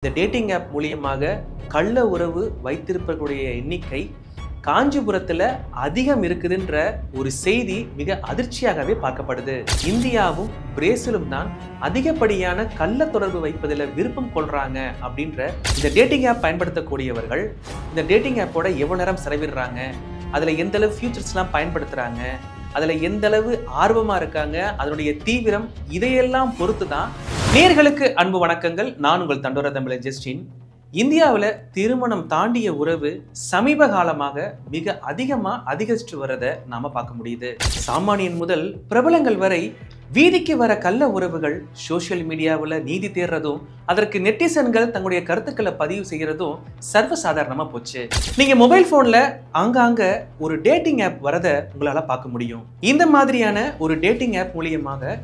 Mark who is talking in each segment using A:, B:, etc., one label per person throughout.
A: இந்த dating app மூலியமாக கள்ள உறவு வைத்திருப்பவர்களுடைய எண்ணிக்கை காஞ்சிபுரத்துல அதிகம் இருக்குதுன்ற ஒரு செய்தி மிக அதிர்ச்சியாகவே பார்க்கப்படுது. இந்தியாவும் பிரேசிலும் தான் அதிகப்படியான கள்ள தொடர்பு வைப்பதில் விருப்பம் கொள்றாங்க அப்படின்ற இந்த டேட்டிங் ஆப் பயன்படுத்தக்கூடியவர்கள் இந்த டேட்டிங் ஆப்போட எவ்வளவு நேரம் செலவிடுறாங்க, அதுல எந்த அளவு ஃபியூச்சர்ஸ்லாம் பயன்படுத்துறாங்க, அதுல எந்த அளவு ஆர்வமா இருக்காங்க, அதனுடைய தீவிரம், இதையெல்லாம் பொறுத்து தான். நேயர்களுக்கு அன்பு வணக்கங்கள். நான் உங்கள் தண்டோரா தமிழன் ஜஸ்டின். இந்தியாவில் திருமணம் தாண்டிய உறவு சமீப காலமாக மிக அதிகரிச்சுட்டு வரதை நாம பார்க்க முடியுது. சாமானியன் முதல் பிரபலங்கள் வரை வீதிக்கு வர கள்ள உறவுகள் சோசியல் மீடியாவில் நீதி தேடுறதும் அதற்கு நெட்டிசன்கள் தங்களுடைய கருத்துக்களை பதிவு செய்யறதும் சர்வசாதாரணமா போச்சு. நீங்க மொபைல் போன்ல ஆங்காங்க ஒரு டேட்டிங் ஆப் வரதை உங்களால பார்க்க முடியும். இந்த மாதிரியான ஒரு டேட்டிங் ஆப் மூலியமாக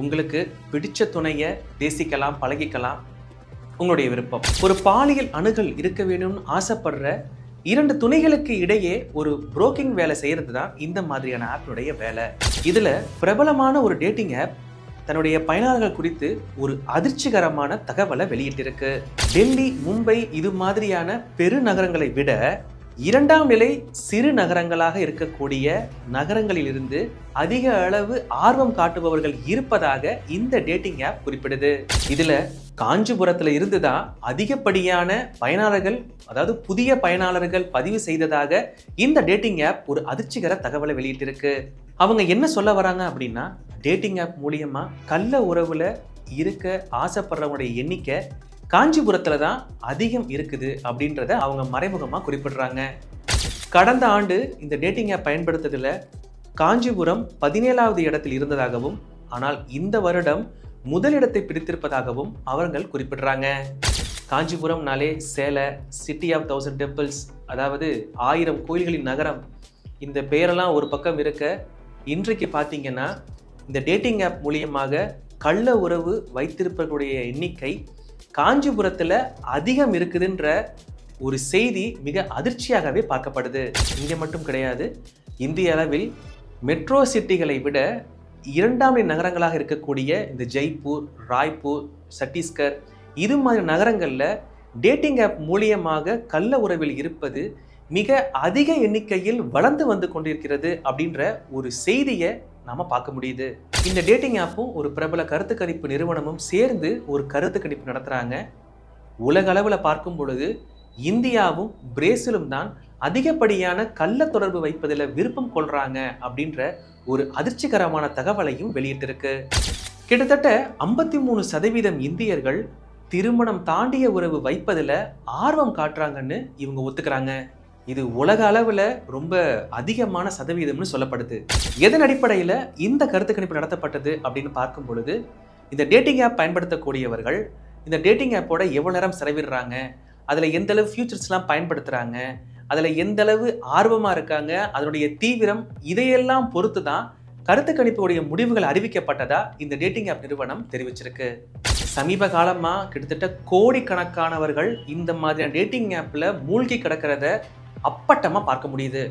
A: உங்களுக்கு பிடிச்ச துணையை தேசிக்கலாம், பழகிக்கலாம், உங்களுடைய விருப்பம். ஒரு பாலியல் அணுகல் இருக்க வேணும்னு ஆசைப்படுற இரண்டு துணைகளுக்கு இடையே ஒரு புரோக்கிங் வேலை செய்யறது தான் இந்த மாதிரியான ஆப்னுடைய வேலை. இதுல பிரபலமான ஒரு டேட்டிங் ஆப் தன்னுடைய பயனாளர்கள் குறித்து ஒரு அதிர்ச்சிகரமான தகவலை வெளியிட்டிருக்கு. டெல்லி, மும்பை இது மாதிரியான பெருநகரங்களை விட இரண்டாம் நிலை சிறு நகரங்களாக இருக்கக்கூடிய நகரங்களில் இருந்து அதிக அளவு ஆர்வம் காட்டுபவர்கள் இருப்பதாக இந்த டேட்டிங் ஆப் குறிப்பிடுது. இதுல காஞ்சிபுரத்துல இருந்துதான் அதிகப்படியான பயனாளர்கள், அதாவது புதிய பயனாளர்கள் பதிவு செய்ததாக இந்த டேட்டிங் ஆப் ஒரு அதிர்ச்சிகர தகவலை வெளியிட்டிருக்கு. அவங்க என்ன சொல்ல வராங்க அப்படின்னா, டேட்டிங் ஆப் மூலியமா கள்ள உறவுல இருக்க ஆசைப்படுறவங்களுடைய எண்ணிக்கை காஞ்சிபுரத்துல தான் அதிகம் இருக்குது அப்படின்றத அவங்க மறைமுகமா குறிப்பிடுறாங்க. கடந்த ஆண்டு இந்த டேட்டிங் ஆப் பயன்படுத்துறதுல காஞ்சிபுரம் 17வது இடத்தில் இருந்ததாகவும், ஆனால் இந்த வருடம் முதலிடத்தை பிடித்திருப்பதாகவும் அவர்கள் குறிப்பிடுறாங்க. காஞ்சிபுரம்னாலே சேலை, சிட்டி ஆஃப் 1000 டெம்பிள்ஸ், அதாவது 1000 கோயில்களின் நகரம், இந்த பெயரெல்லாம் ஒரு பக்கம் இருக்க, இன்றைக்கு பார்த்தீங்கன்னா இந்த டேட்டிங் ஆப் மூலியமாக கள்ள உறவு வைத்திருப்பவர்களுடைய எண்ணிக்கை காஞ்சிபுரத்துல அதிகம் இருக்குதுன்ற ஒரு செய்தி மிக அதிர்ச்சியாகவே பார்க்கப்படுது. இங்கே மட்டும் கிடையாது, இந்திய அளவில் மெட்ரோ சிட்டிகளை விட இரண்டாம் நிலை நகரங்களாக இருக்கக்கூடிய இந்த ஜெய்ப்பூர், ராய்ப்பூர், சத்தீஸ்கர் இது மாதிரி நகரங்கள்ல டேட்டிங் ஆப் மூலியமாக கள்ள உறவில் இருப்பது மிக அதிக எண்ணிக்கையில் வளர்ந்து வந்து கொண்டிருக்கிறது அப்படின்ற ஒரு செய்தியை நாம பார்க்க முடியுது. இந்த டேட்டிங் ஆப்பும் ஒரு பிரபல கருத்து கணிப்பு நிறுவனமும் சேர்ந்து ஒரு கருத்து கணிப்பு நடத்துறாங்க. உலக அளவில் பார்க்கும் பொழுது இந்தியாவும் பிரேசிலும் தான் அதிகப்படியான கள்ள தொடர்பு வைப்பதில் விருப்பம் கொள்றாங்க அப்படின்ற ஒரு அதிர்ச்சிகரமான தகவலையும் வெளியிட்டிருக்கு. கிட்டத்தட்ட 53% இந்தியர்கள் திருமணம் தாண்டிய உறவு வைப்பதில் ஆர்வம் காட்டுறாங்கன்னு இவங்க ஒத்துக்கிறாங்க. இது உலக அளவில் ரொம்ப அதிகமான சதவீதம்னு சொல்லப்படுது. எதன் அடிப்படையில் இந்த கருத்து கணிப்பு நடத்தப்பட்டது அப்படின்னு பார்க்கும் பொழுது, இந்த டேட்டிங் ஆப் பயன்படுத்தக்கூடியவர்கள் இந்த டேட்டிங் ஆப்போட எவ்வளவு நேரம் செலவிடுறாங்க, அதில் எந்த அளவு ஃபியூச்சர்ஸ்லாம் பயன்படுத்துகிறாங்க, அதில் எந்த அளவு ஆர்வமாக இருக்காங்க, அதனுடைய தீவிரம், இதையெல்லாம் பொறுத்து தான் கருத்து கணிப்புடைய முடிவுகள் அறிவிக்கப்பட்டதா இந்த டேட்டிங் ஆப் நிறுவனம் தெரிவிச்சிருக்கு. சமீப காலமாக கிட்டத்தட்ட கோடிக்கணக்கானவர்கள் இந்த மாதிரியான டேட்டிங் ஆப்பில் மூழ்கி கிடக்கிறத அப்பட்டமாக பார்க்க முடியுது.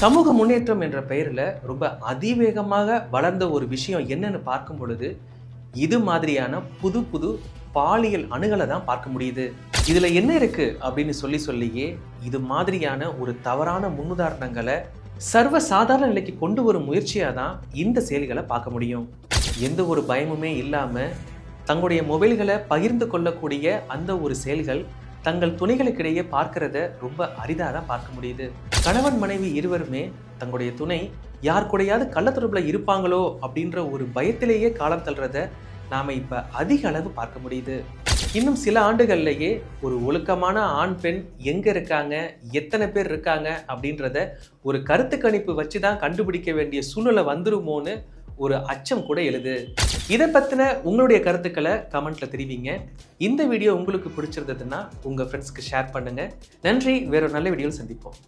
A: சமூக முன்னேற்றம் என்ற பெயரில் ரொம்ப அதிவேகமாக வளர்ந்த ஒரு விஷயம் என்னன்னு பார்க்கும் பொழுது இது மாதிரியான புது புது பாலியல் அணுகலை தான் பார்க்க முடியுது. இதுல என்ன இருக்கு அப்படின்னு சொல்லியே இது மாதிரியான ஒரு தவறான முன்னுதாரணங்களை சர்வ சாதாரண நிலைக்கு கொண்டு வரும் முயற்சியா தான் இந்த செயல்களை பார்க்க முடியும். எந்த ஒரு பயமுமே இல்லாம தங்களுடைய மொபைல்களை பகிர்ந்து கொள்ளக்கூடிய அந்த ஒரு செயல்கள் தங்கள் துணைகளுக்கிடையே பார்க்கிறத ரொம்ப அரிதாக தான் பார்க்க முடியுது. கணவன் மனைவி இருவருமே தங்களுடைய துணை யார் கூடயாவது கள்ள தொடர்புல இருப்பாங்களோ அப்படின்ற ஒரு பயத்திலேயே காலம் தள்ளுறத நாம இப்ப அதிக அளவு பார்க்க முடியுது. இன்னும் சில ஆண்டுகள்லயே ஒரு ஒழுக்கமான ஆண் பெண் எங்க இருக்காங்க, எத்தனை பேர் இருக்காங்க அப்படின்றத ஒரு கருத்து கணிப்பு வச்சுதான் கண்டுபிடிக்க வேண்டிய சூழ்நிலை வந்துருமோன்னு ஒரு அச்சம் கூட எழுது. இதை பத்தின உங்களுடைய கருத்துக்களை கமெண்ட்ல தெரிவிங்க. இந்த வீடியோ உங்களுக்கு பிடிச்சிருந்ததுன்னா உங்க ஃப்ரெண்ட்ஸ்க்கு ஷேர் பண்ணுங்க. நன்றி. வேற ஒரு நல்ல வீடியோவில் சந்திப்போம்.